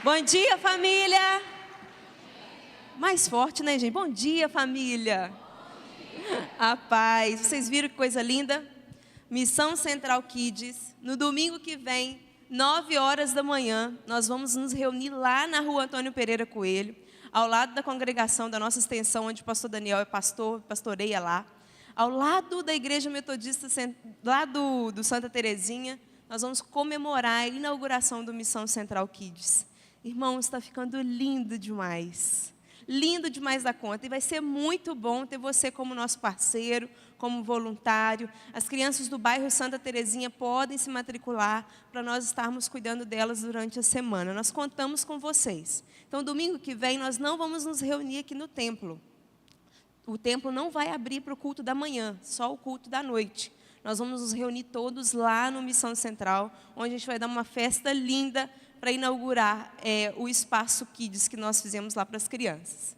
Bom dia, família! Mais forte, né, gente? Bom dia, família! A paz. Vocês viram que coisa linda? Missão Central Kids. No domingo que vem, 9 horas da manhã, nós vamos nos reunir lá na rua Antônio Pereira Coelho, ao lado da congregação da nossa extensão, onde o pastor Daniel é pastor, pastoreia lá. Ao lado da igreja metodista, lá do Santa Terezinha, nós vamos comemorar a inauguração do Missão Central Kids. Irmãos, está ficando lindo demais. Lindo demais da conta. E vai ser muito bom ter você como nosso parceiro, como voluntário. As crianças do bairro Santa Terezinha podem se matricular para nós estarmos cuidando delas durante a semana. Nós contamos com vocês. Então, domingo que vem, nós não vamos nos reunir aqui no templo. O templo não vai abrir para o culto da manhã, só o culto da noite. Nós vamos nos reunir todos lá no Missão Central, onde a gente vai dar uma festa linda para inaugurar o espaço Kids que nós fizemos lá para as crianças.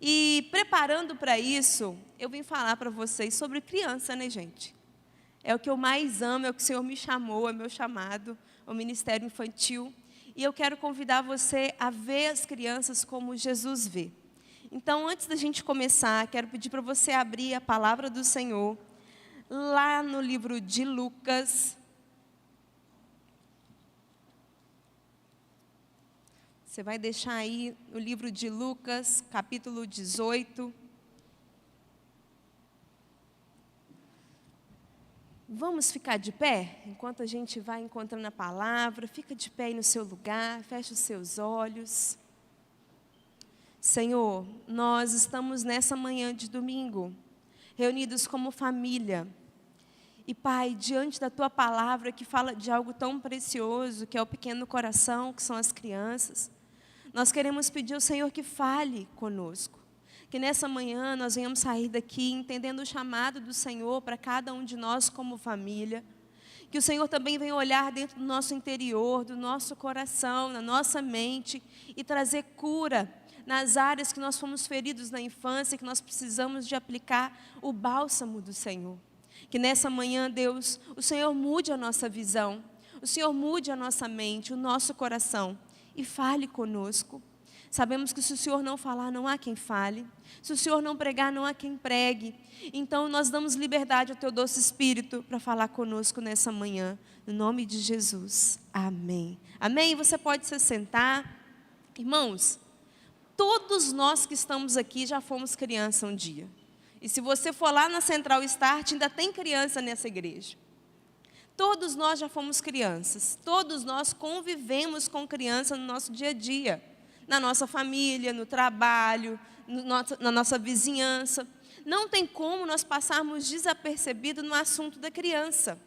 E preparando para isso, eu vim falar para vocês sobre criança, né, gente? É o que eu mais amo, é o que o Senhor me chamou, é meu chamado, o ministério infantil. E eu quero convidar você a ver as crianças como Jesus vê. Então, antes da gente começar, quero pedir para você abrir a palavra do Senhor, lá no livro de Lucas. Você vai deixar aí no livro de Lucas, capítulo 18. Vamos ficar de pé? Enquanto a gente vai encontrando a palavra, fica de pé aí no seu lugar, fecha os seus olhos. Senhor, nós estamos nessa manhã de domingo, reunidos como família. E, Pai, diante da Tua palavra que fala de algo tão precioso, que é o pequeno coração, que são as crianças, nós queremos pedir ao Senhor que fale conosco. Que nessa manhã nós venhamos sair daqui entendendo o chamado do Senhor para cada um de nós como família. Que o Senhor também venha olhar dentro do nosso interior, do nosso coração, na nossa mente e trazer cura nas áreas que nós fomos feridos na infância, que nós precisamos de aplicar o bálsamo do Senhor. Que nessa manhã, Deus, o Senhor mude a nossa visão, o Senhor mude a nossa mente, o nosso coração e fale conosco. Sabemos que se o Senhor não falar, não há quem fale. Se o Senhor não pregar, não há quem pregue. Então, nós damos liberdade ao Teu doce Espírito para falar conosco nessa manhã. No nome de Jesus. Amém. Amém? Você pode se sentar. Irmãos, todos nós que estamos aqui já fomos criança um dia. E se você for lá na Central Start, ainda tem criança nessa igreja. Todos nós já fomos crianças. Todos nós convivemos com criança no nosso dia a dia. Na nossa família, no trabalho, na nossa vizinhança. Não tem como nós passarmos desapercebido no assunto da criança.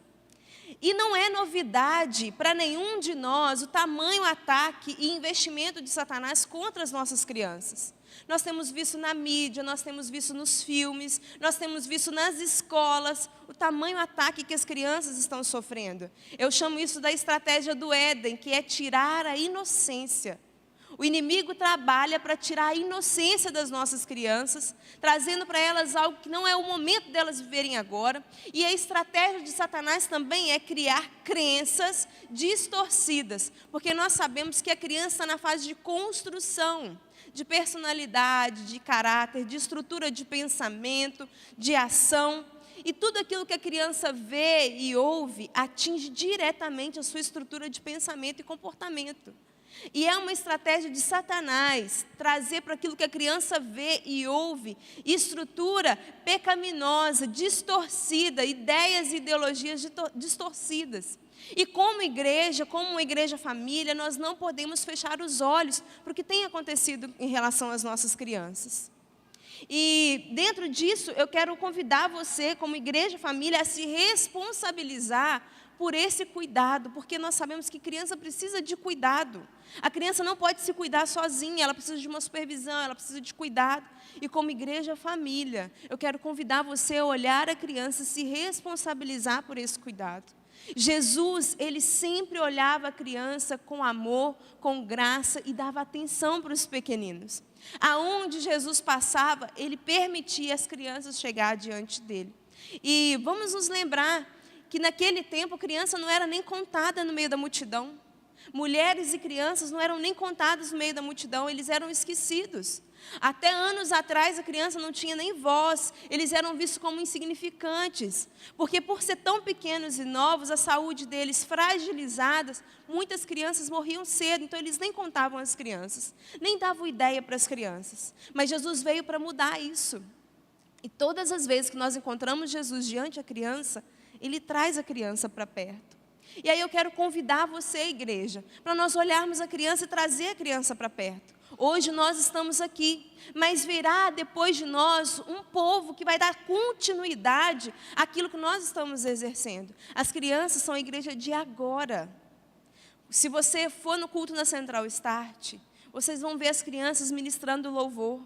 E não é novidade para nenhum de nós o tamanho ataque e investimento de Satanás contra as nossas crianças. Nós temos visto na mídia, nós temos visto nos filmes, nós temos visto nas escolas o tamanho ataque que as crianças estão sofrendo. Eu chamo isso da estratégia do Éden, que é tirar a inocência. O inimigo trabalha para tirar a inocência das nossas crianças, trazendo para elas algo que não é o momento delas viverem agora. E a estratégia de Satanás também é criar crenças distorcidas, porque nós sabemos que a criança está na fase de construção, de personalidade, de caráter, de estrutura de pensamento, de ação. E tudo aquilo que a criança vê e ouve atinge diretamente a sua estrutura de pensamento e comportamento. E é uma estratégia de Satanás trazer para aquilo que a criança vê e ouve estrutura pecaminosa, distorcida, ideias e ideologias distorcidas. E como uma igreja família, nós não podemos fechar os olhos para o que tem acontecido em relação às nossas crianças. E dentro disso, eu quero convidar você, como igreja família, a se responsabilizar por esse cuidado, porque nós sabemos que criança precisa de cuidado. A criança não pode se cuidar sozinha, ela precisa de uma supervisão, ela precisa de cuidado. E como igreja família, eu quero convidar você a olhar a criança e se responsabilizar por esse cuidado. Jesus, ele sempre olhava a criança com amor, com graça e dava atenção para os pequeninos. Aonde Jesus passava, ele permitia as crianças chegar diante dele. E vamos nos lembrar que naquele tempo a criança não era nem contada no meio da multidão. Mulheres e crianças não eram nem contados no meio da multidão, eles eram esquecidos. Até anos atrás a criança não tinha nem voz, eles eram vistos como insignificantes, porque por ser tão pequenos e novos, a saúde deles fragilizada, muitas crianças morriam cedo, então eles nem contavam as crianças, nem davam ideia para as crianças. Mas Jesus veio para mudar isso. E todas as vezes que nós encontramos Jesus diante da criança, Ele traz a criança para perto. E aí eu quero convidar você, igreja, para nós olharmos a criança e trazer a criança para perto. Hoje nós estamos aqui, mas virá depois de nós um povo que vai dar continuidade àquilo que nós estamos exercendo. As crianças são a igreja de agora. Se você for no culto na Central Start, vocês vão ver as crianças ministrando louvor.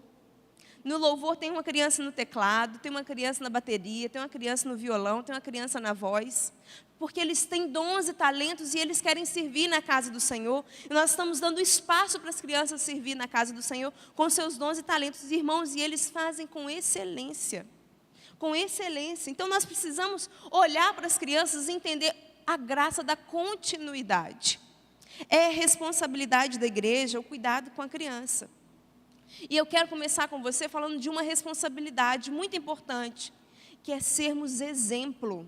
No louvor tem uma criança no teclado, tem uma criança na bateria, tem uma criança no violão, tem uma criança na voz. Porque eles têm dons e talentos e eles querem servir na casa do Senhor. E nós estamos dando espaço para as crianças servir na casa do Senhor com seus dons e talentos, irmãos, e eles fazem com excelência. Com excelência. Então nós precisamos olhar para as crianças e entender a graça da continuidade. É responsabilidade da igreja o cuidado com a criança. E eu quero começar com você falando de uma responsabilidade muito importante, que é sermos exemplo.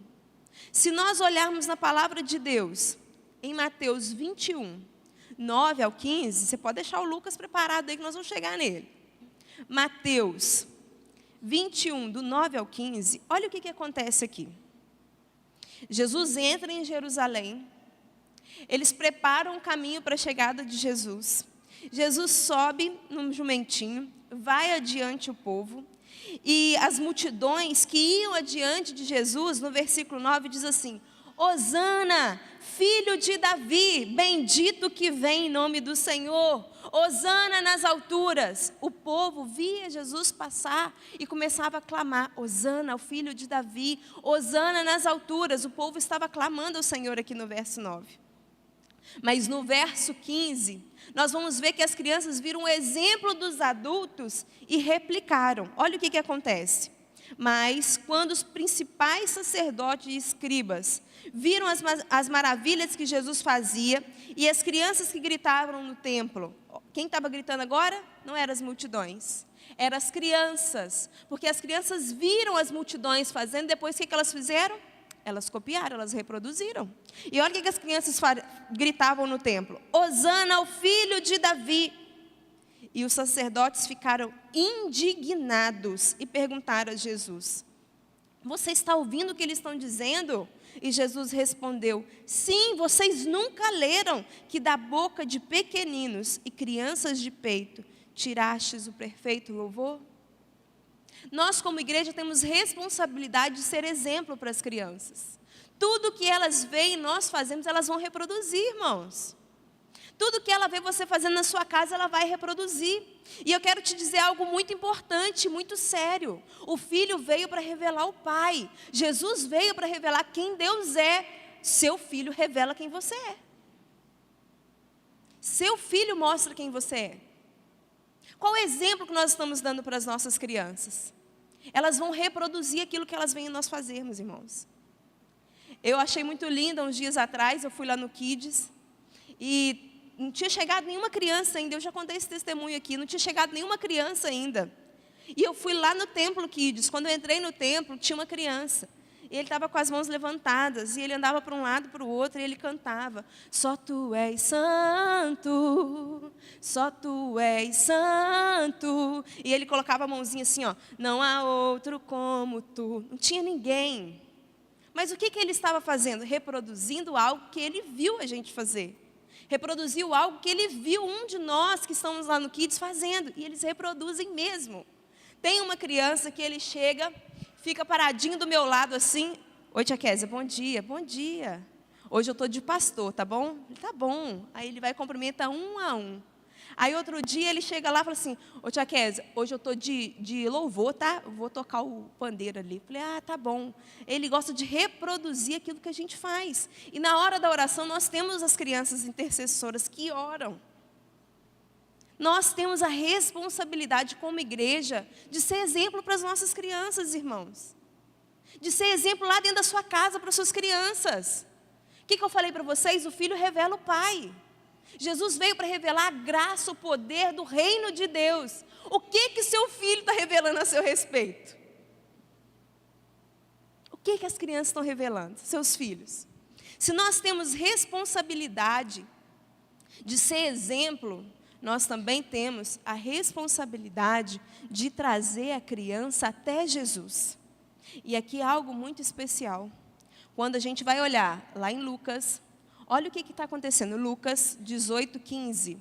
Se nós olharmos na palavra de Deus, em Mateus 21, 9 ao 15, você pode deixar o Lucas preparado aí que nós vamos chegar nele. Mateus 21, do 9 ao 15, olha o que acontece aqui. Jesus entra em Jerusalém, eles preparam o caminho para a chegada de Jesus. Jesus sobe num jumentinho, vai adiante o povo, e as multidões que iam adiante de Jesus, no versículo 9, diz assim: Hosana, filho de Davi, bendito que vem em nome do Senhor, Hosana nas alturas. O povo via Jesus passar e começava a clamar: Hosana, o filho de Davi, Hosana nas alturas. O povo estava clamando ao Senhor aqui no verso 9. Mas no verso 15, nós vamos ver que as crianças viram o exemplo dos adultos e replicaram. Olha o que acontece. Mas quando os principais sacerdotes e escribas viram as maravilhas que Jesus fazia e as crianças que gritavam no templo, quem estava gritando agora? Não eram as multidões, eram as crianças, porque as crianças viram as multidões fazendo, depois o que elas fizeram? Elas copiaram, elas reproduziram. E olha o que as crianças gritavam no templo: Hosana ao filho de Davi. E os sacerdotes ficaram indignados e perguntaram a Jesus: Você está ouvindo o que eles estão dizendo? E Jesus respondeu: Sim, vocês nunca leram que da boca de pequeninos e crianças de peito tirastes o perfeito louvor? Nós, como igreja, temos responsabilidade de ser exemplo para as crianças. Tudo que elas veem nós fazemos, elas vão reproduzir, irmãos. Tudo que ela vê você fazendo na sua casa, ela vai reproduzir. E eu quero te dizer algo muito importante, muito sério. O Filho veio para revelar o Pai. Jesus veio para revelar quem Deus é. Seu Filho revela quem você é. Seu Filho mostra quem você é. Qual o exemplo que nós estamos dando para as nossas crianças? Elas vão reproduzir aquilo que elas veem nós fazermos, irmãos. Eu achei muito lindo, uns dias atrás, eu fui lá no Kids, e não tinha chegado nenhuma criança ainda, eu já contei esse testemunho aqui, não tinha chegado nenhuma criança ainda. E eu fui lá no templo Kids, quando eu entrei no templo, tinha uma criança. E ele estava com as mãos levantadas, e ele andava para um lado, para o outro, e ele cantava: Só tu és santo, só tu és santo. E ele colocava a mãozinha assim, ó: Não há outro como tu. Não tinha ninguém. Mas o que ele estava fazendo? Reproduzindo algo que ele viu a gente fazer. Reproduziu algo que ele viu um de nós que estamos lá no Kids fazendo. E eles reproduzem mesmo. Tem uma criança que ele chega, fica paradinho do meu lado assim: Oi, tia Kézia, bom dia, bom dia. Hoje eu estou de pastor, tá bom? Tá bom. Aí ele vai e cumprimenta um a um. Aí outro dia ele chega lá e fala assim: Ô tia Kézia, hoje eu estou de louvor, tá? Eu vou tocar o pandeiro ali. Falei: tá bom. Ele gosta de reproduzir aquilo que a gente faz. E na hora da oração nós temos as crianças intercessoras que oram. Nós temos a responsabilidade como igreja de ser exemplo para as nossas crianças, irmãos. De ser exemplo lá dentro da sua casa para as suas crianças. O que eu falei para vocês? O Filho revela o Pai. Jesus veio para revelar a graça, o poder do reino de Deus. O que seu filho está revelando a seu respeito? O que as crianças estão revelando, seus filhos? Se nós temos responsabilidade de ser exemplo, nós também temos a responsabilidade de trazer a criança até Jesus. E aqui é algo muito especial. Quando a gente vai olhar lá em Lucas, olha o que está acontecendo. Lucas 18:15.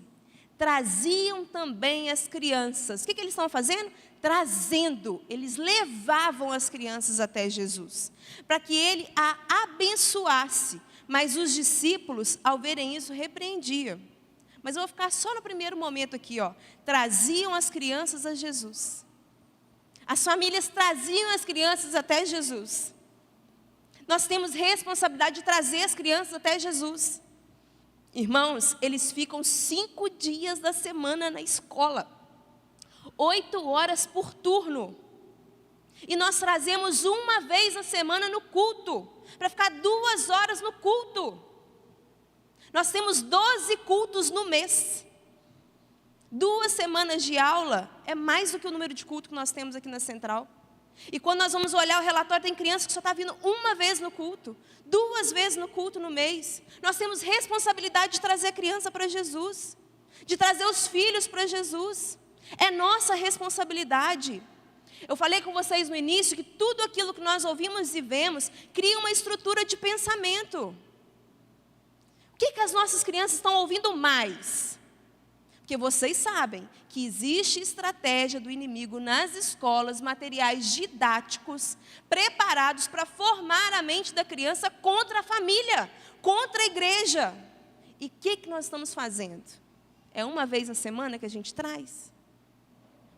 Traziam também as crianças. O que eles estavam fazendo? Trazendo. Eles levavam as crianças até Jesus, para que ele a abençoasse. Mas os discípulos, ao verem isso, repreendiam. Mas eu vou ficar só no primeiro momento aqui, ó. Traziam as crianças a Jesus. As famílias traziam as crianças até Jesus. Nós temos responsabilidade de trazer as crianças até Jesus. Irmãos, eles ficam 5 dias da semana na escola. 8 horas por turno. E nós trazemos uma vez na semana no culto, para ficar 2 horas no culto. Nós temos 12 cultos no mês. 2 semanas de aula é mais do que o número de culto que nós temos aqui na Central. E quando nós vamos olhar o relatório, tem criança que só está vindo uma vez no culto, 2 vezes no culto no mês. Nós temos responsabilidade de trazer a criança para Jesus, de trazer os filhos para Jesus. É nossa responsabilidade. Eu falei com vocês no início que tudo aquilo que nós ouvimos e vemos cria uma estrutura de pensamento. O que as nossas crianças estão ouvindo mais? Porque vocês sabem que existe estratégia do inimigo nas escolas, materiais didáticos, preparados para formar a mente da criança contra a família, contra a igreja. E o que nós estamos fazendo? É uma vez na semana que a gente traz?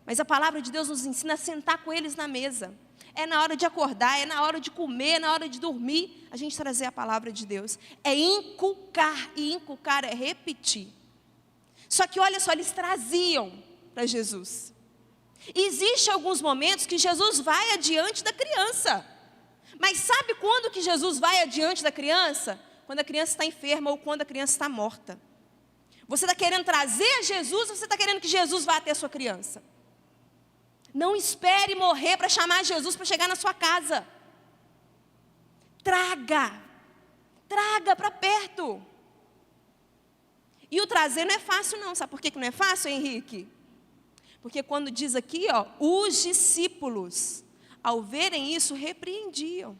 Mas a palavra de Deus nos ensina a sentar com eles na mesa. É na hora de acordar, é na hora de comer, é na hora de dormir, a gente trazer a palavra de Deus. É inculcar, e inculcar é repetir. Só que olha só, eles traziam para Jesus. E existe alguns momentos que Jesus vai adiante da criança. Mas sabe quando que Jesus vai adiante da criança? Quando a criança está enferma ou quando a criança está morta. Você está querendo trazer Jesus ou você está querendo que Jesus vá até a sua criança? Não espere morrer para chamar Jesus para chegar na sua casa. Traga para perto. E o trazer não é fácil não, sabe por que não é fácil, Henrique? Porque quando diz aqui, ó, os discípulos, ao verem isso, repreendiam.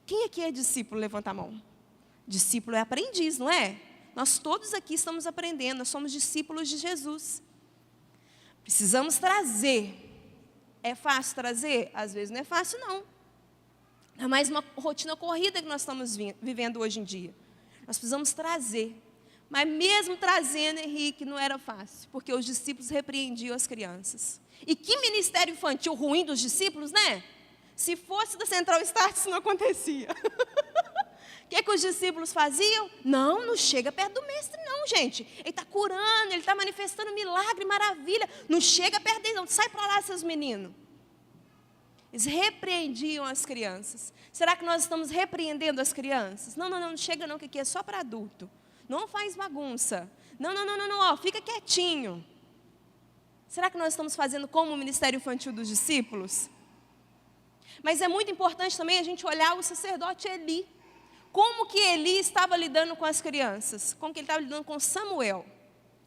Quem aqui é discípulo? Levanta a mão. Discípulo é aprendiz, não é? Nós todos aqui estamos aprendendo, nós somos discípulos de Jesus. Precisamos trazer. É fácil trazer? Às vezes não é fácil não. É mais uma rotina corrida que nós estamos vivendo hoje em dia. Nós precisamos trazer. Mas mesmo trazendo, Henrique, não era fácil, porque os discípulos repreendiam as crianças. E que ministério infantil ruim dos discípulos, né? Se fosse da Central Start, isso não acontecia. O que os discípulos faziam? Não chega perto do mestre não, gente. Ele está curando, ele está manifestando milagre, maravilha. Não chega perto dele não, sai para lá, seus meninos. Eles repreendiam as crianças. Será que nós estamos repreendendo as crianças? Não chega não, que aqui é só para adulto. Não faz bagunça. Não, ó, fica quietinho. Será que nós estamos fazendo como o ministério infantil dos discípulos? Mas é muito importante também a gente olhar o sacerdote Eli. Como que Eli estava lidando com as crianças? Como que ele estava lidando com Samuel?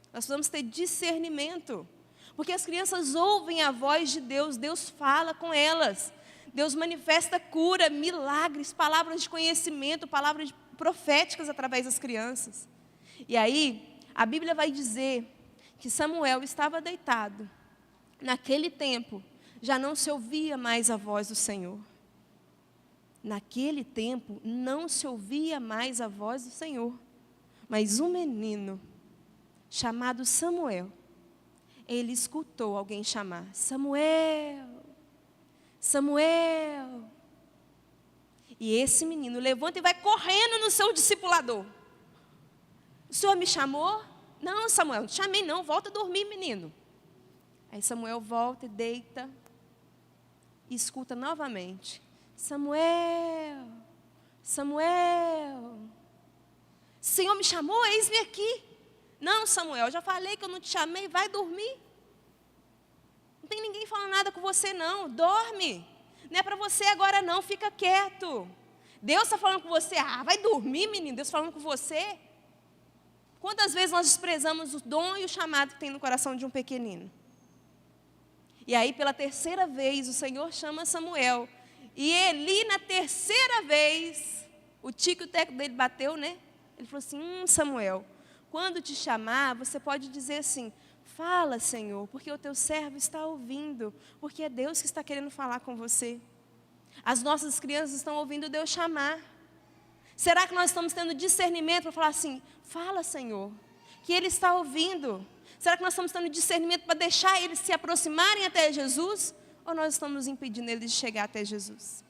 Nós precisamos ter discernimento. Porque as crianças ouvem a voz de Deus, Deus fala com elas. Deus manifesta cura, milagres, palavras de conhecimento, palavras proféticas através das crianças. E aí, a Bíblia vai dizer que Samuel estava deitado. Naquele tempo, já não se ouvia mais a voz do Senhor. Naquele tempo, não se ouvia mais a voz do Senhor. Mas um menino, chamado Samuel, ele escutou alguém chamar, Samuel, Samuel. E esse menino levanta e vai correndo no seu discipulador. O senhor me chamou? Não, Samuel, não te chamei não, volta a dormir, menino. Aí Samuel volta e deita e escuta novamente, Samuel, Samuel. Senhor me chamou, eis-me aqui. Não, Samuel, eu já falei que eu não te chamei, vai dormir. Não tem ninguém falando nada com você não, dorme. Não é para você agora não, fica quieto. Deus está falando com você, vai dormir, menino, Deus falando com você. Quantas vezes nós desprezamos o dom e o chamado que tem no coração de um pequenino? E aí, pela terceira vez, o Senhor chama Samuel. E Eli, na terceira vez, o tico e o teco dele bateu, né? Ele falou assim, Samuel, quando te chamar, você pode dizer assim, fala, Senhor, porque o teu servo está ouvindo, porque é Deus que está querendo falar com você. As nossas crianças estão ouvindo Deus chamar. Será que nós estamos tendo discernimento para falar assim, fala, Senhor, que Ele está ouvindo? Será que nós estamos tendo discernimento para deixar eles se aproximarem até Jesus? Ou nós estamos impedindo eles de chegar até Jesus?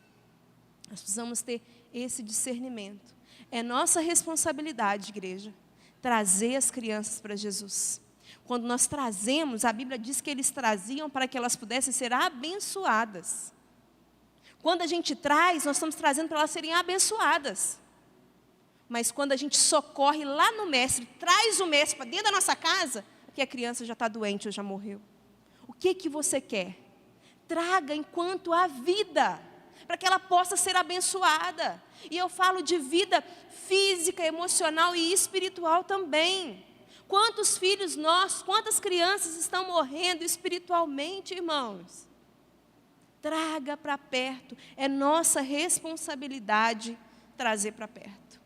Nós precisamos ter esse discernimento. É nossa responsabilidade, igreja, trazer as crianças para Jesus. Quando nós trazemos, a Bíblia diz que eles traziam para que elas pudessem ser abençoadas. Quando a gente traz, nós estamos trazendo para elas serem abençoadas. Mas quando a gente socorre lá no mestre, traz o mestre para dentro da nossa casa, porque a criança já está doente ou já morreu. O que você quer? Traga enquanto há vida, para que ela possa ser abençoada. E eu falo de vida física, emocional e espiritual também. Quantos filhos nossos, quantas crianças estão morrendo espiritualmente, irmãos? Traga para perto, é nossa responsabilidade trazer para perto.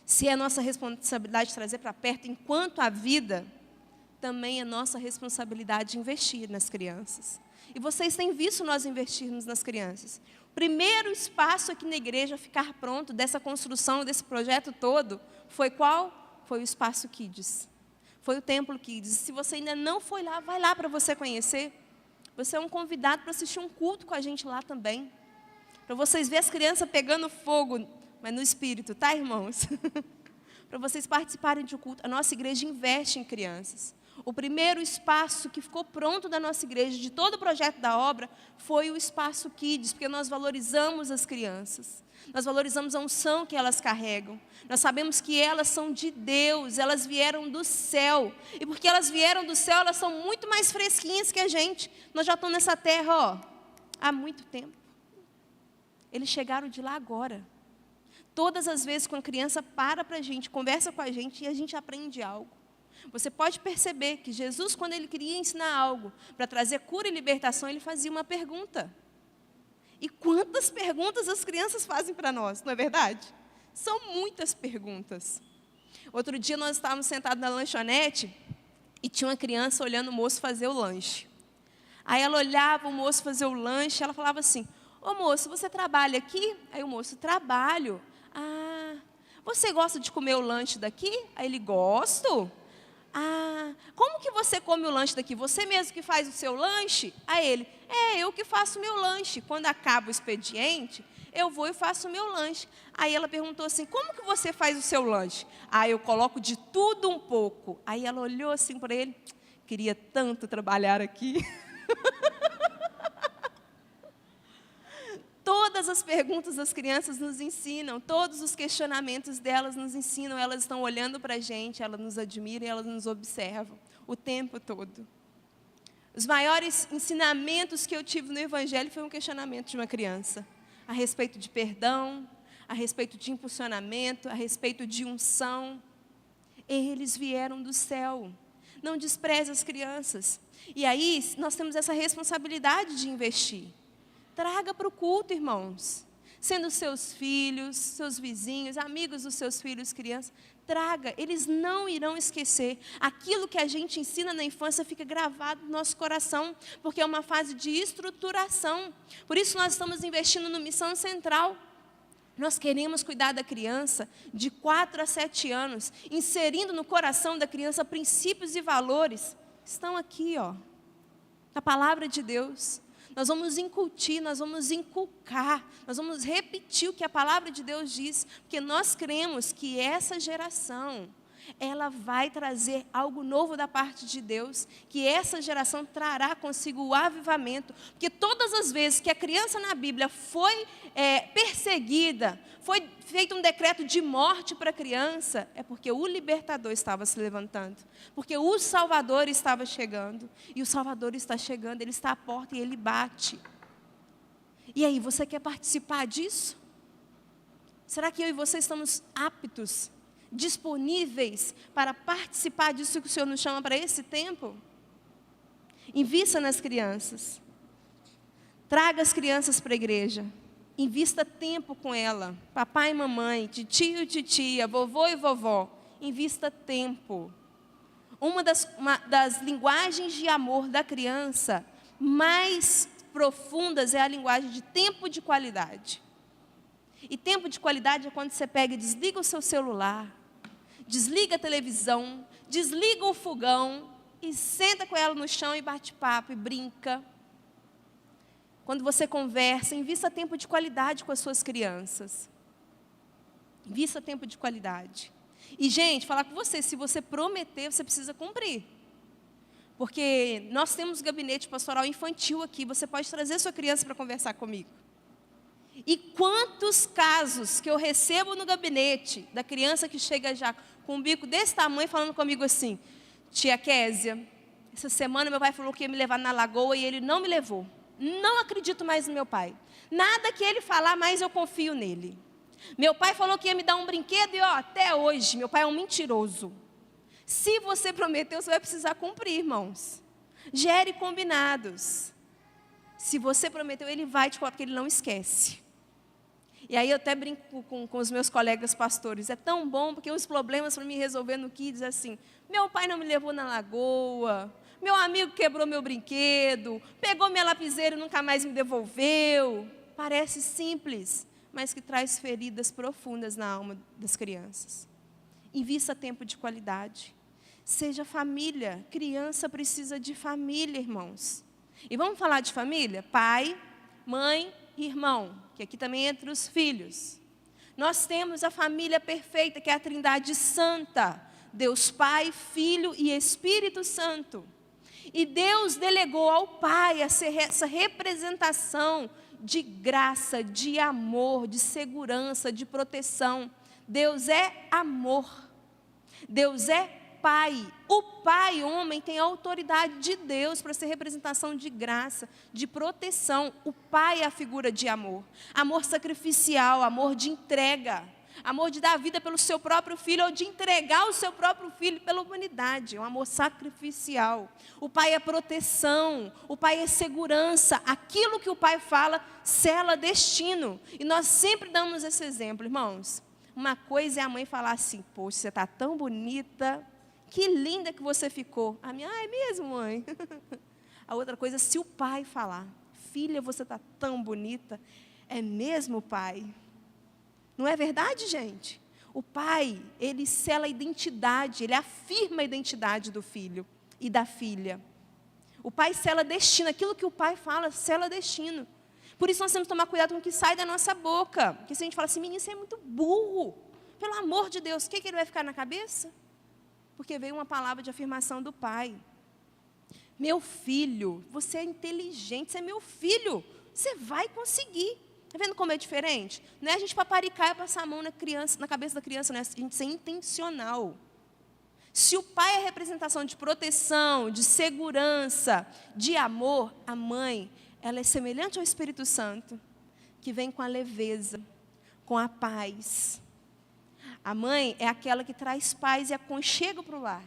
Se é nossa responsabilidade trazer para perto enquanto há vida, também é nossa responsabilidade investir nas crianças. E vocês têm visto nós investirmos nas crianças. O primeiro espaço aqui na igreja a ficar pronto dessa construção, desse projeto todo, foi qual? Foi o Espaço Kids. Foi o Templo Kids. Se você ainda não foi lá, vai lá para você conhecer. Você é um convidado para assistir um culto com a gente lá também. Para vocês verem as crianças pegando fogo, mas no espírito, tá, irmãos? Para vocês participarem de um culto. A nossa igreja investe em crianças. O primeiro espaço que ficou pronto da nossa igreja, de todo o projeto da obra, foi o Espaço Kids, porque nós valorizamos as crianças. Nós valorizamos a unção que elas carregam. Nós sabemos que elas são de Deus, elas vieram do céu. E porque elas vieram do céu, elas são muito mais fresquinhas que a gente. Nós já estamos nessa terra, há muito tempo. Eles chegaram de lá agora. Todas as vezes que uma criança para a gente, conversa com a gente e a gente aprende algo. Você pode perceber que Jesus, quando Ele queria ensinar algo para trazer cura e libertação, Ele fazia uma pergunta. E quantas perguntas as crianças fazem para nós, não é verdade? São muitas perguntas. Outro dia nós estávamos sentados na lanchonete e tinha uma criança olhando o moço fazer o lanche. Aí ela olhava o moço fazer o lanche e ela falava assim, ô moço, você trabalha aqui? Aí o moço, trabalho. Ah, você gosta de comer o lanche daqui? Aí ele, gosto. Ah, como que você come o lanche daqui? Você mesmo que faz o seu lanche? Aí ele, eu que faço o meu lanche. Quando acaba o expediente, eu vou e faço o meu lanche. Aí ela perguntou assim, como que você faz o seu lanche? Ah, eu coloco de tudo um pouco. Aí ela olhou assim para ele, queria tanto trabalhar aqui. Todas as perguntas das crianças nos ensinam, todos os questionamentos delas nos ensinam, elas estão olhando para a gente, elas nos admiram e elas nos observam o tempo todo. Os maiores ensinamentos que eu tive no Evangelho foi um questionamento de uma criança, a respeito de perdão, a respeito de impulsionamento, a respeito de unção. Eles vieram do céu, não despreze as crianças. E aí nós temos essa responsabilidade de investir. Traga para o culto, irmãos. Sendo seus filhos, seus vizinhos, amigos dos seus filhos, crianças. Traga, eles não irão esquecer. Aquilo que a gente ensina na infância fica gravado no nosso coração, porque é uma fase de estruturação. Por isso nós estamos investindo no Missão Central. Nós queremos cuidar da criança de 4 a 7 anos, inserindo no coração da criança princípios e valores. Estão aqui, na palavra de Deus. Nós vamos incutir, nós vamos inculcar, nós vamos repetir o que a palavra de Deus diz, porque nós cremos que essa geração ela vai trazer algo novo da parte de Deus, que essa geração trará consigo o avivamento, porque todas as vezes que a criança na Bíblia foi perseguida, foi feito um decreto de morte para a criança, é porque o libertador estava se levantando, porque o Salvador estava chegando, e o Salvador está chegando, ele está à porta e ele bate. E aí, você quer participar disso? Será que eu e você estamos aptos, disponíveis para participar disso que o Senhor nos chama para esse tempo? Invista nas crianças. Traga as crianças para a igreja. Invista tempo com ela. Papai e mamãe, tio e titia, vovô e vovó. Invista tempo. Uma das linguagens de amor da criança mais profundas é a linguagem de tempo de qualidade. E tempo de qualidade é quando você pega e desliga o seu celular, desliga a televisão, desliga o fogão e senta com ela no chão e bate papo e brinca. Quando você conversa, invista tempo de qualidade com as suas crianças. Invista tempo de qualidade. E, gente, falar com você, se você prometer, você precisa cumprir. Porque nós temos gabinete pastoral infantil aqui, você pode trazer sua criança para conversar comigo. E quantos casos que eu recebo no gabinete, da criança que chega já com um bico desse tamanho, falando comigo assim: tia Késia, essa semana meu pai falou que ia me levar na lagoa e ele não me levou. Não acredito mais no meu pai. Nada que ele falar, mais eu confio nele. Meu pai falou que ia me dar um brinquedo e até hoje, meu pai é um mentiroso. Se você prometeu, você vai precisar cumprir, irmãos. Gere combinados. Se você prometeu, ele vai te colocar, porque ele não esquece. E aí eu até brinco com os meus colegas pastores. É tão bom, porque os problemas para me resolver no Kids é assim: meu pai não me levou na lagoa, meu amigo quebrou meu brinquedo, pegou minha lapiseira e nunca mais me devolveu. Parece simples, mas que traz feridas profundas na alma das crianças. Invista tempo de qualidade. Seja família. Criança precisa de família, irmãos. E vamos falar de família? Pai, mãe e irmão, que aqui também entra os filhos. Nós temos a família perfeita, que é a Trindade Santa. Deus Pai, Filho e Espírito Santo. E Deus delegou ao Pai essa representação de graça, de amor, de segurança, de proteção. Deus é amor. Deus é Pai. O Pai, homem, tem a autoridade de Deus para ser representação de graça, de proteção. O Pai é a figura de amor. Amor sacrificial, amor de entrega. Amor de dar a vida pelo seu próprio filho ou de entregar o seu próprio filho pela humanidade. É um amor sacrificial. O Pai é proteção. O Pai é segurança. Aquilo que o Pai fala, sela destino. E nós sempre damos esse exemplo, irmãos. Uma coisa é a mãe falar assim: poxa, você está tão bonita, que linda que você ficou. A minha, é mesmo, mãe? A outra coisa, se o pai falar: filha, você está tão bonita, é mesmo, pai? Não é verdade, gente? O pai, ele sela a identidade, ele afirma a identidade do filho e da filha. O pai sela destino, aquilo que o pai fala, sela destino. Por isso nós temos que tomar cuidado com o que sai da nossa boca. Porque se a gente fala assim: menino, você é muito burro, pelo amor de Deus, o que ele vai ficar na cabeça? Porque veio uma palavra de afirmação do pai. Meu filho, você é inteligente, você é meu filho, você vai conseguir. Está vendo como é diferente? Não é a gente paparicar e passar a mão na cabeça da criança, não é a gente ser intencional. Se o pai é a representação de proteção, de segurança, de amor, a mãe, ela é semelhante ao Espírito Santo, que vem com a leveza, com a paz. A mãe é aquela que traz paz e aconchego para o lar.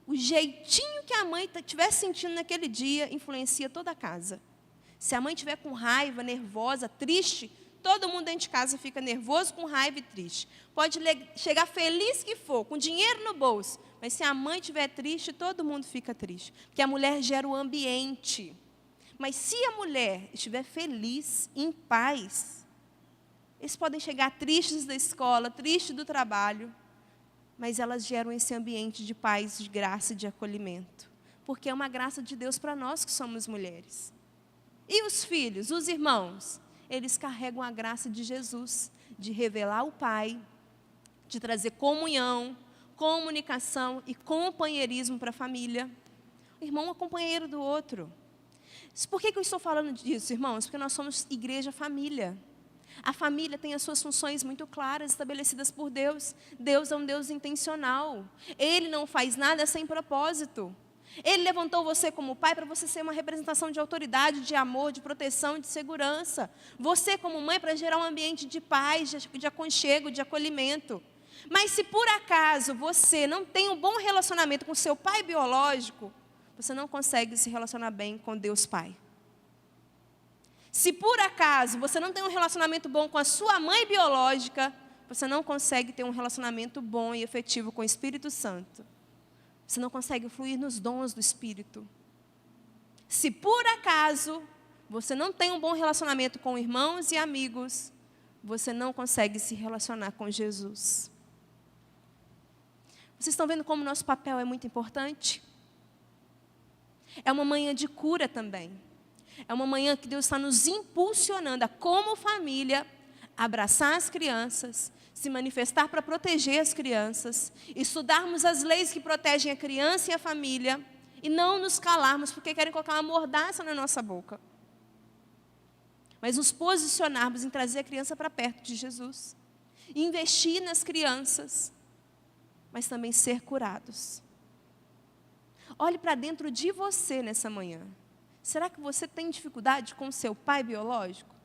O jeitinho que a mãe estiver sentindo naquele dia influencia toda a casa. Se a mãe estiver com raiva, nervosa, triste, todo mundo dentro de casa fica nervoso, com raiva e triste. Pode chegar feliz que for, com dinheiro no bolso, mas se a mãe estiver triste, todo mundo fica triste. Porque a mulher gera o ambiente. Mas se a mulher estiver feliz, em paz, eles podem chegar tristes da escola, tristes do trabalho, mas elas geram esse ambiente de paz, de graça e de acolhimento. Porque é uma graça de Deus para nós que somos mulheres. E os filhos, os irmãos, eles carregam a graça de Jesus, de revelar o Pai, de trazer comunhão, comunicação e companheirismo para a família. O irmão é companheiro do outro. Por que eu estou falando disso, irmãos? Porque nós somos igreja família. A família tem as suas funções muito claras, estabelecidas por Deus. Deus é um Deus intencional. Ele não faz nada sem propósito. Ele levantou você como pai para você ser uma representação de autoridade, de amor, de proteção, de segurança. Você como mãe para gerar um ambiente de paz, de aconchego, de acolhimento. Mas se por acaso você não tem um bom relacionamento com seu pai biológico, você não consegue se relacionar bem com Deus Pai. Se por acaso você não tem um relacionamento bom com a sua mãe biológica, você não consegue ter um relacionamento bom e efetivo com o Espírito Santo. Você não consegue fluir nos dons do Espírito. Se por acaso você não tem um bom relacionamento com irmãos e amigos, você não consegue se relacionar com Jesus. Vocês estão vendo como nosso papel é muito importante? É uma manhã de cura também. É uma manhã que Deus está nos impulsionando a, como família, abraçar as crianças, se manifestar para proteger as crianças, estudarmos as leis que protegem a criança e a família, e não nos calarmos porque querem colocar uma mordaça na nossa boca. Mas nos posicionarmos em trazer a criança para perto de Jesus, investir nas crianças, mas também ser curados. Olhe para dentro de você nessa manhã. Será que você tem dificuldade com o seu pai biológico?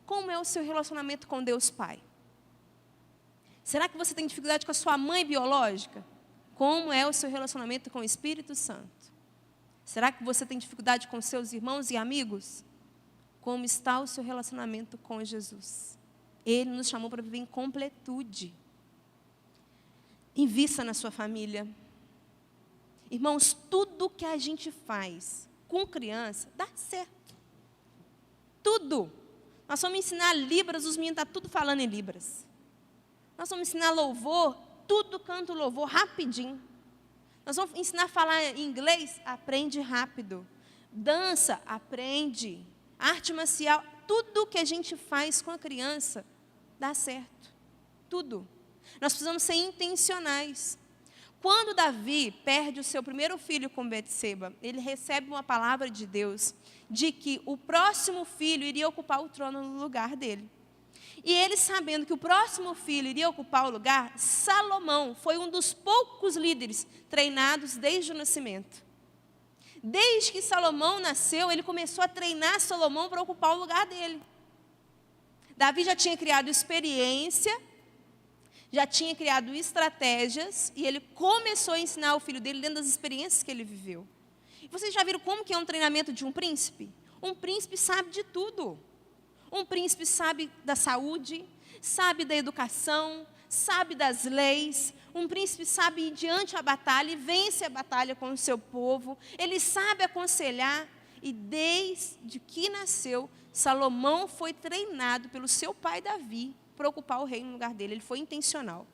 Como é o seu relacionamento com Deus Pai? Será que você tem dificuldade com a sua mãe biológica? Como é o seu relacionamento com o Espírito Santo? Será que você tem dificuldade com seus irmãos e amigos? Como está o seu relacionamento com Jesus? Ele nos chamou para viver em completude. Invista na sua família. Irmãos, tudo que a gente faz com criança dá certo. Tudo. Nós vamos ensinar Libras, os meninos estão tudo falando em Libras. Nós vamos ensinar louvor, tudo canta louvor rapidinho. Nós vamos ensinar a falar inglês, aprende rápido. Dança, aprende. Arte marcial, tudo que a gente faz com a criança dá certo. Tudo. Nós precisamos ser intencionais. Quando Davi perde o seu primeiro filho com Betseba, ele recebe uma palavra de Deus de que o próximo filho iria ocupar o trono no lugar dele. E ele, sabendo que o próximo filho iria ocupar o lugar, Salomão foi um dos poucos líderes treinados desde o nascimento. Desde que Salomão nasceu, ele começou a treinar Salomão para ocupar o lugar dele. Davi já tinha criado experiência, já tinha criado estratégias, e ele começou a ensinar o filho dele dentro das experiências que ele viveu. E vocês já viram como que é um treinamento de um príncipe? Um príncipe sabe de tudo. Um príncipe sabe da saúde, sabe da educação, sabe das leis. Um príncipe sabe ir diante a batalha e vence a batalha com o seu povo. Ele sabe aconselhar. E desde que nasceu, Salomão foi treinado pelo seu pai Davi para ocupar o reino no lugar dele. Ele foi intencional.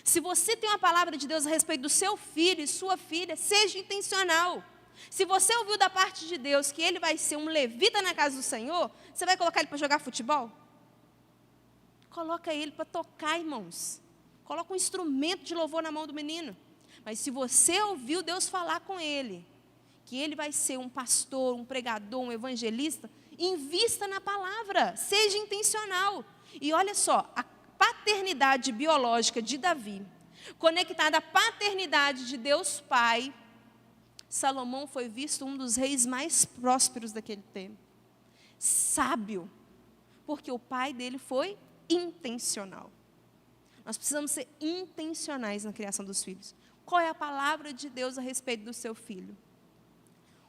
Se você tem uma palavra de Deus a respeito do seu filho e sua filha, seja intencional. Se você ouviu da parte de Deus que ele vai ser um levita na casa do Senhor, você vai colocar ele para jogar futebol? Coloca ele para tocar, irmãos. Coloca um instrumento de louvor na mão do menino. Mas se você ouviu Deus falar com ele, que ele vai ser um pastor, um pregador, um evangelista, invista na palavra, seja intencional. E olha só, a paternidade biológica de Davi, conectada à paternidade de Deus Pai, Salomão foi visto um dos reis mais prósperos daquele tempo. Sábio, porque o pai dele foi intencional. Nós precisamos ser intencionais na criação dos filhos. Qual é a palavra de Deus a respeito do seu filho?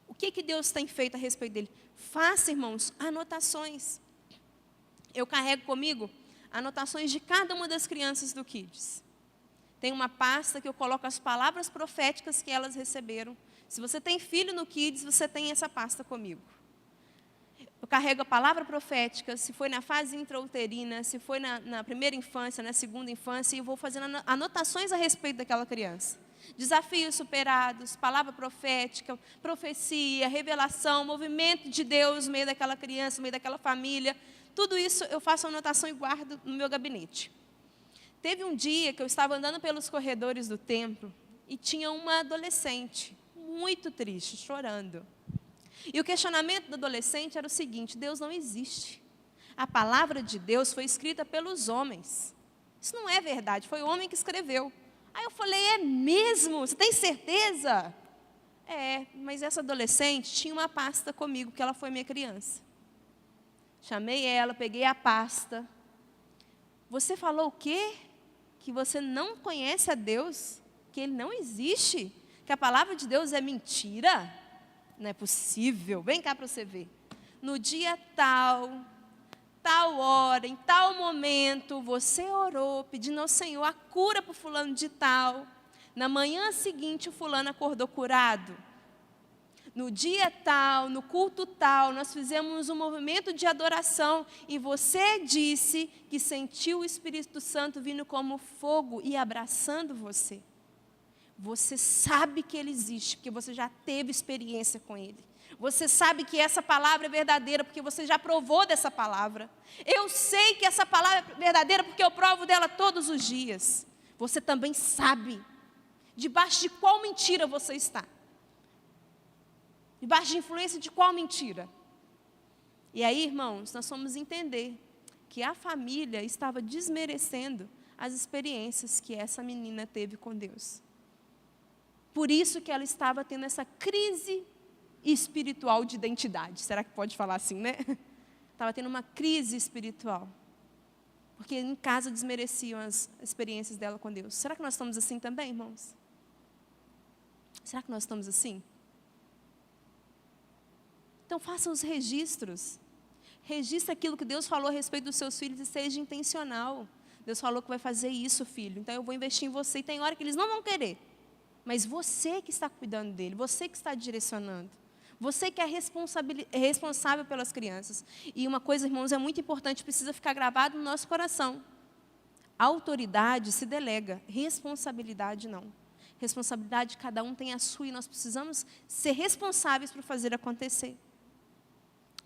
O que Deus tem feito a respeito dele? Faça, irmãos, anotações. Eu carrego comigo anotações de cada uma das crianças do Kids. Tem uma pasta que eu coloco as palavras proféticas que elas receberam. Se você tem filho no Kids, você tem essa pasta comigo. Eu carrego a palavra profética, se foi na fase intrauterina, se foi na primeira infância, na segunda infância, e eu vou fazendo anotações a respeito daquela criança. Desafios superados, palavra profética, profecia, revelação, movimento de Deus no meio daquela criança, no meio daquela família. Tudo isso eu faço anotação e guardo no meu gabinete. Teve um dia que eu estava andando pelos corredores do templo e tinha uma adolescente, muito triste, chorando. E o questionamento do adolescente era o seguinte: Deus não existe. A palavra de Deus foi escrita pelos homens. Isso não é verdade, foi o homem que escreveu. Aí eu falei: é mesmo? Você tem certeza? É, mas essa adolescente tinha uma pasta comigo, porque ela foi minha criança. Chamei ela, peguei a pasta. Você falou o quê? Que você não conhece a Deus? Que Ele não existe? Que a palavra de Deus é mentira? Não é possível. Vem cá para você ver. No dia tal hora, em tal momento, você orou pedindo ao Senhor a cura para o fulano de tal. Na manhã seguinte, o fulano acordou curado. No dia tal, no culto tal, nós fizemos um movimento de adoração e você disse que sentiu o Espírito Santo vindo como fogo e abraçando você. Você sabe que Ele existe, porque você já teve experiência com Ele. Você sabe que essa palavra é verdadeira, porque você já provou dessa palavra. Eu sei que essa palavra é verdadeira, porque eu provo dela todos os dias. Você também sabe debaixo de qual mentira você está. Debaixo de influência de qual mentira? E aí, irmãos, nós fomos entender que a família estava desmerecendo as experiências que essa menina teve com Deus. Por isso que ela estava tendo essa crise espiritual de identidade. Será que pode falar assim, né? Estava tendo uma crise espiritual. Porque em casa desmereciam as experiências dela com Deus. Será que nós estamos assim também, irmãos? Será que nós estamos assim? Então, faça os registros. Registre aquilo que Deus falou a respeito dos seus filhos e seja intencional. Deus falou que vai fazer isso, filho. Então, eu vou investir em você. E tem hora que eles não vão querer. Mas você que está cuidando dele. Você que está direcionando. Você que é responsável pelas crianças. E uma coisa, irmãos, é muito importante. Precisa ficar gravado no nosso coração. A autoridade se delega. Responsabilidade não. Responsabilidade, cada um tem a sua. E nós precisamos ser responsáveis por fazer acontecer.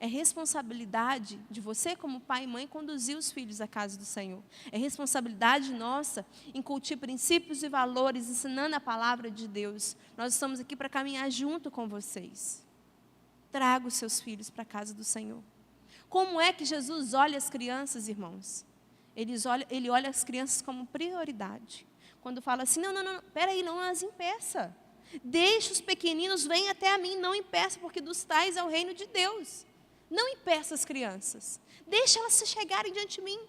É responsabilidade de você, como pai e mãe, conduzir os filhos à casa do Senhor. É responsabilidade nossa incutir princípios e valores, ensinando a palavra de Deus. Nós estamos aqui para caminhar junto com vocês. Traga os seus filhos para a casa do Senhor. Como é que Jesus olha as crianças, irmãos? Ele olha as crianças como prioridade. Quando fala assim, não, peraí, não as impeça. Deixe os pequeninos, venham até a mim, não impeça, porque dos tais é o reino de Deus. Não impeça as crianças. Deixe elas se chegarem diante de mim.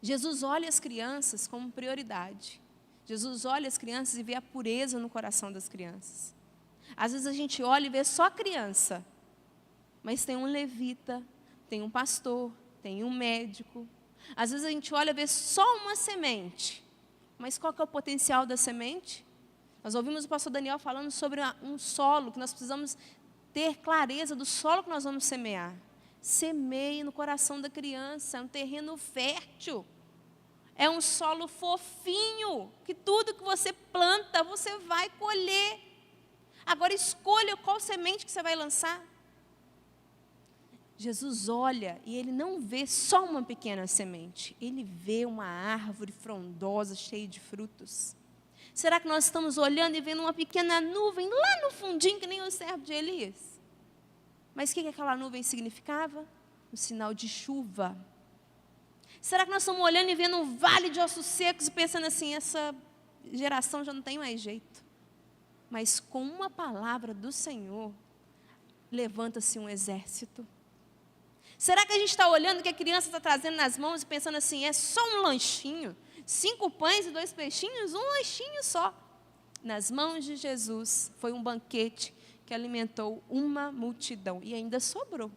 Jesus olha as crianças como prioridade. Jesus olha as crianças e vê a pureza no coração das crianças. Às vezes a gente olha e vê só criança. Mas tem um levita, tem um pastor, tem um médico. Às vezes a gente olha e vê só uma semente. Mas qual que é o potencial da semente? Nós ouvimos o pastor Daniel falando sobre um solo, que nós precisamos ter clareza do solo que nós vamos semear. Semeie no coração da criança, é um terreno fértil. É um solo fofinho, que tudo que você planta, você vai colher. Agora escolha qual semente que você vai lançar. Jesus olha e Ele não vê só uma pequena semente. Ele vê uma árvore frondosa, cheia de frutos. Será que nós estamos olhando e vendo uma pequena nuvem lá no fundinho, que nem o servo de Elias? Mas o que aquela nuvem significava? Um sinal de chuva. Será que nós estamos olhando e vendo um vale de ossos secos e pensando assim, essa geração já não tem mais jeito? Mas com uma palavra do Senhor, levanta-se um exército. Será que a gente está olhando o que a criança está trazendo nas mãos e pensando assim, é só um lanchinho? 5 pães e 2 peixinhos, um lanchinho só. Nas mãos de Jesus, foi um banquete que alimentou uma multidão e ainda sobrou.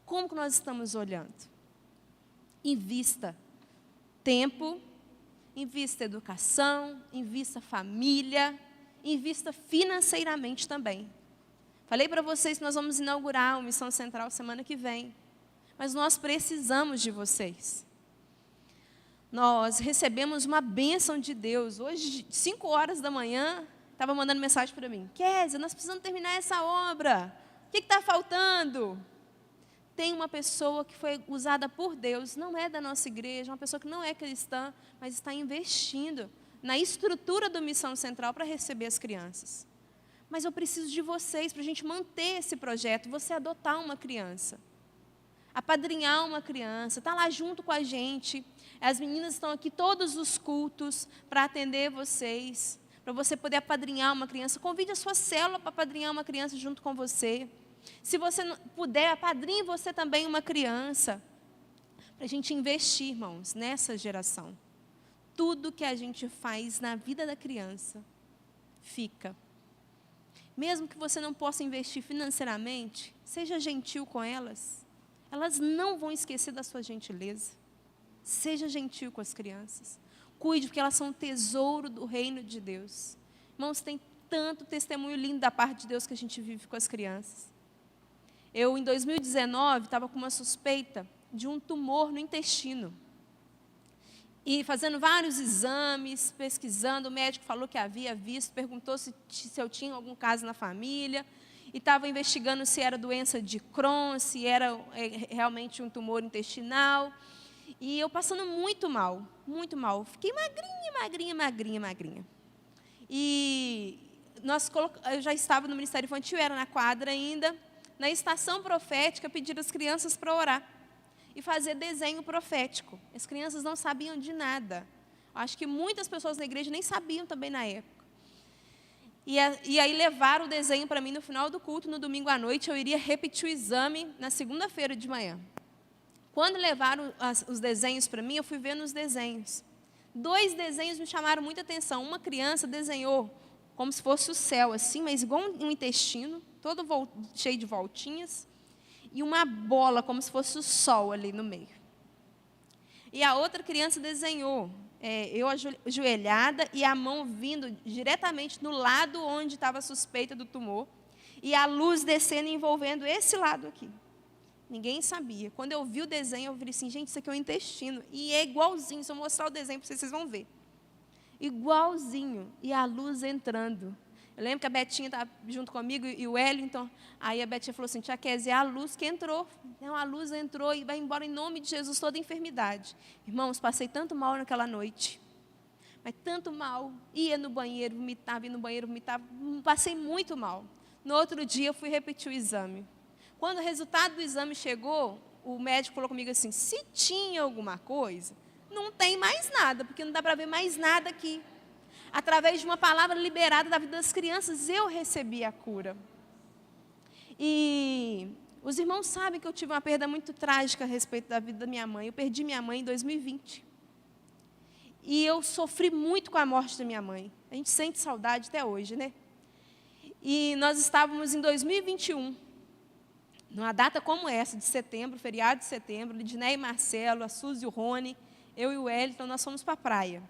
Como que nós estamos olhando? Invista tempo, invista educação, invista família, invista financeiramente também. Falei para vocês que nós vamos inaugurar uma missão central semana que vem, mas nós precisamos de vocês. Nós recebemos uma bênção de Deus. Hoje, 5 horas da manhã, estava mandando mensagem para mim. Kézia, nós precisamos terminar essa obra. O que está faltando? tem uma pessoa que foi usada por Deus, não é da nossa igreja, uma pessoa que não é cristã, mas está investindo na estrutura do Missão Central para receber as crianças. Mas eu preciso de vocês para a gente manter esse projeto, você adotar uma criança, apadrinhar uma criança, estar lá junto com a gente. As meninas estão aqui todos os cultos para atender vocês, para você poder apadrinhar uma criança. Convide a sua célula para apadrinhar uma criança junto com você. Se você não puder, apadrinhe você também uma criança, para a gente investir, irmãos, nessa geração. Tudo que a gente faz na vida da criança, fica. Mesmo que você não possa investir financeiramente, seja gentil com elas. Elas não vão esquecer da sua gentileza. Seja gentil com as crianças. Cuide, porque elas são um tesouro do reino de Deus. Irmãos, tem tanto testemunho lindo da parte de Deus que a gente vive com as crianças. Eu, em 2019, estava com uma suspeita de um tumor no intestino. E fazendo vários exames, pesquisando, o médico falou que havia visto, perguntou se eu tinha algum caso na família, e estava investigando se era doença de Crohn, se era realmente um tumor intestinal. E eu passando muito mal, muito mal. Fiquei magrinha. E eu já estava no Ministério Infantil, era na quadra ainda. Na estação profética, pediram as crianças para orar e fazer desenho profético. As crianças não sabiam de nada. Acho que muitas pessoas na igreja nem sabiam também na época. E aí levaram o desenho para mim no final do culto, no domingo à noite. Eu iria repetir o exame na segunda-feira de manhã. Quando levaram os desenhos para mim, eu fui vendo os desenhos. 2 desenhos me chamaram muita atenção. Uma criança desenhou como se fosse o céu, assim, mas igual um intestino, todo cheio de voltinhas, e uma bola, como se fosse o sol ali no meio. E a outra criança desenhou eu ajoelhada e a mão vindo diretamente no lado onde estava a suspeita do tumor, e a luz descendo e envolvendo esse lado aqui. Ninguém sabia. Quando eu vi o desenho, eu falei assim, gente, isso aqui é um intestino. E é igualzinho, se eu mostrar o desenho para vocês, vocês vão ver. Igualzinho. E a luz entrando. Eu lembro que a Betinha estava junto comigo e o Hélio, então, aí a Betinha falou assim, tia Kézia, é a luz que entrou. Não, a luz entrou e vai embora em nome de Jesus toda a enfermidade. Irmãos, passei tanto mal naquela noite. Mas tanto mal. Ia no banheiro, vomitava, passei muito mal. No outro dia, eu fui repetir o exame. Quando o resultado do exame chegou, o médico falou comigo assim, se tinha alguma coisa, não tem mais nada, porque não dá para ver mais nada aqui. Através de uma palavra liberada da vida das crianças, eu recebi a cura. E os irmãos sabem que eu tive uma perda muito trágica a respeito da vida da minha mãe. Eu perdi minha mãe em 2020. E eu sofri muito com a morte da minha mãe. A gente sente saudade até hoje, né? E nós estávamos em 2021. Numa data como essa, de setembro, feriado de setembro, Lidné e Marcelo, a Suzy e o Rony, eu e o Wellington, nós fomos para a praia.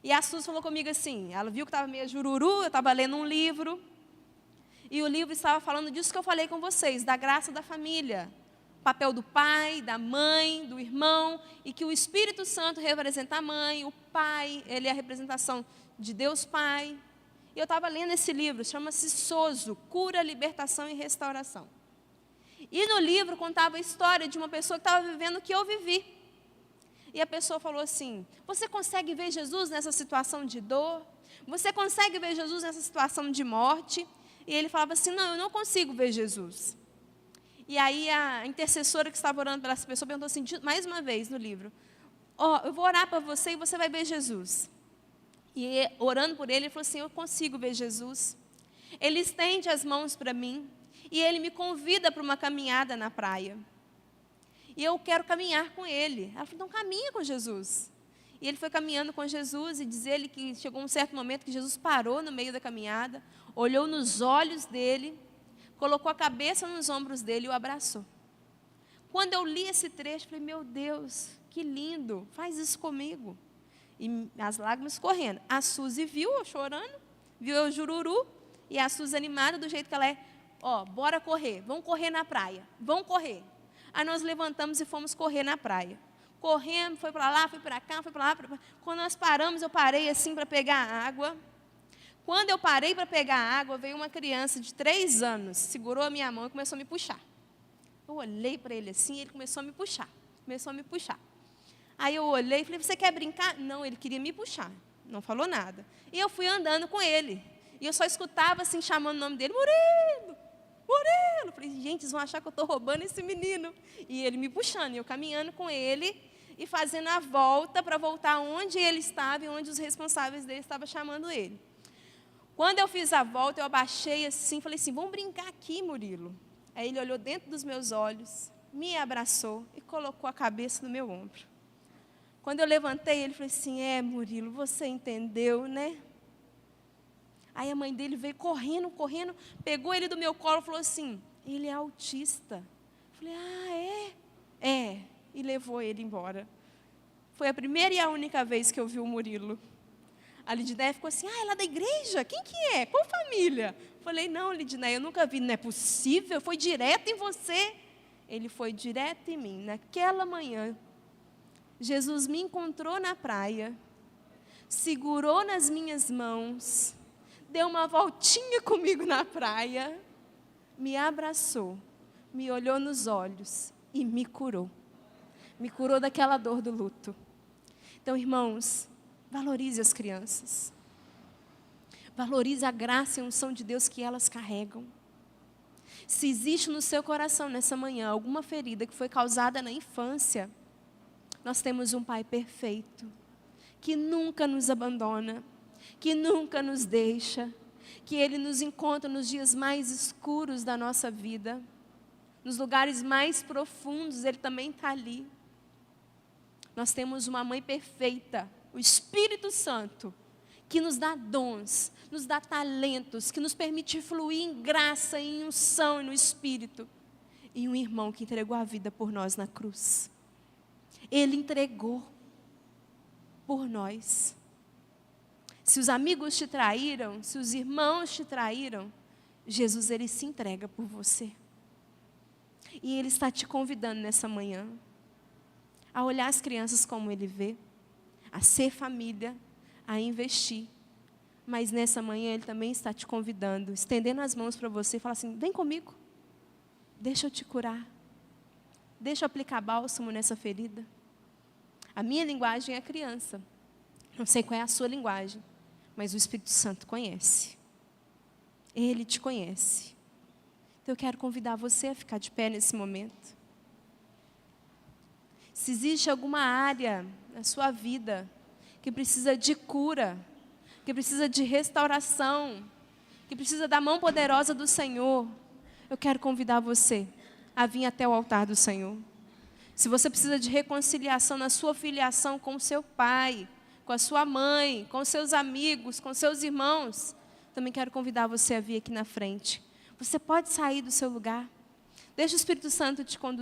E a Suzy falou comigo assim, ela viu que estava meio jururu, eu estava lendo um livro, e o livro estava falando disso que eu falei com vocês, da graça da família, o papel do pai, da mãe, do irmão, e que o Espírito Santo representa a mãe, o pai, ele é a representação de Deus Pai. E eu estava lendo esse livro, chama-se Sozo, Cura, Libertação e Restauração. E no livro contava a história de uma pessoa que estava vivendo o que eu vivi. E a pessoa falou assim, você consegue ver Jesus nessa situação de dor? Você consegue ver Jesus nessa situação de morte? E ele falava assim, não, eu não consigo ver Jesus. E aí a intercessora que estava orando pela essa pessoa perguntou assim, mais uma vez no livro, eu vou orar para você e você vai ver Jesus. E orando por ele falou assim, eu consigo ver Jesus. Ele estende as mãos para mim. E ele me convida para uma caminhada na praia. E eu quero caminhar com ele. Ela falou, então caminha com Jesus. E ele foi caminhando com Jesus e diz ele que chegou um certo momento que Jesus parou no meio da caminhada, olhou nos olhos dele, colocou a cabeça nos ombros dele e o abraçou. Quando eu li esse trecho, eu falei, meu Deus, que lindo, faz isso comigo. E as lágrimas correndo. A Suzy viu eu chorando, viu eu jururu, e a Suzy animada do jeito que ela é, bora correr, vamos correr na praia, vamos correr. Aí nós levantamos e fomos correr na praia. Corremos, foi para lá, foi para cá, foi para lá. Quando nós paramos, eu parei assim para pegar água. Quando eu parei para pegar água, veio uma criança de 3 anos, segurou a minha mão e começou a me puxar. Eu olhei para ele assim, ele começou a me puxar. Aí eu olhei e falei, você quer brincar? Não, ele queria me puxar, não falou nada. E eu fui andando com ele. E eu só escutava assim, chamando o nome dele, Murilo, Murilo. Eu falei, gente, eles vão achar que eu estou roubando esse menino. E ele me puxando, e eu caminhando com ele e fazendo a volta para voltar onde ele estava e onde os responsáveis dele estavam chamando ele. Quando eu fiz a volta, eu abaixei assim, falei assim, vamos brincar aqui, Murilo. Aí ele olhou dentro dos meus olhos, me abraçou e colocou a cabeça no meu ombro. Quando eu levantei, ele falou assim, Murilo, você entendeu, né? Aí a mãe dele veio correndo, pegou ele do meu colo e falou assim, ele é autista. Eu falei, é? E levou ele embora. Foi a primeira e a única vez que eu vi o Murilo. A Lidinéia ficou assim, é lá da igreja? Quem que é? Qual família? Falei, não, Lidinéia, eu nunca vi, não é possível, foi direto em você. Ele foi direto em mim. Naquela manhã, Jesus me encontrou na praia, segurou nas minhas mãos, deu uma voltinha comigo na praia, me abraçou, me olhou nos olhos e me curou. Me curou daquela dor do luto. Então, irmãos, valorize as crianças. Valorize a graça e a unção de Deus que elas carregam. Se existe no seu coração nessa manhã alguma ferida que foi causada na infância, nós temos um Pai perfeito, que nunca nos abandona, que nunca nos deixa, que Ele nos encontra nos dias mais escuros da nossa vida, nos lugares mais profundos, Ele também está ali. Nós temos uma mãe perfeita, o Espírito Santo, que nos dá dons, nos dá talentos, que nos permite fluir em graça, em unção e no Espírito. E um irmão que entregou a vida por nós na cruz. Ele entregou por nós. Se os amigos te traíram, se os irmãos te traíram, Jesus, Ele se entrega por você. E Ele está te convidando nessa manhã a olhar as crianças como Ele vê, a ser família, a investir. Mas nessa manhã Ele também está te convidando, estendendo as mãos para você e falar assim, vem comigo, deixa eu te curar, deixa eu aplicar bálsamo nessa ferida. A minha linguagem é criança, não sei qual é a sua linguagem, mas o Espírito Santo conhece. Ele te conhece. Então eu quero convidar você a ficar de pé nesse momento. Se existe alguma área na sua vida que precisa de cura, que precisa de restauração, que precisa da mão poderosa do Senhor, eu quero convidar você a vir até o altar do Senhor. Se você precisa de reconciliação na sua filiação com o seu pai, com a sua mãe, com os seus amigos, com seus irmãos, também quero convidar você a vir aqui na frente. Você pode sair do seu lugar. Deixa o Espírito Santo te conduzir.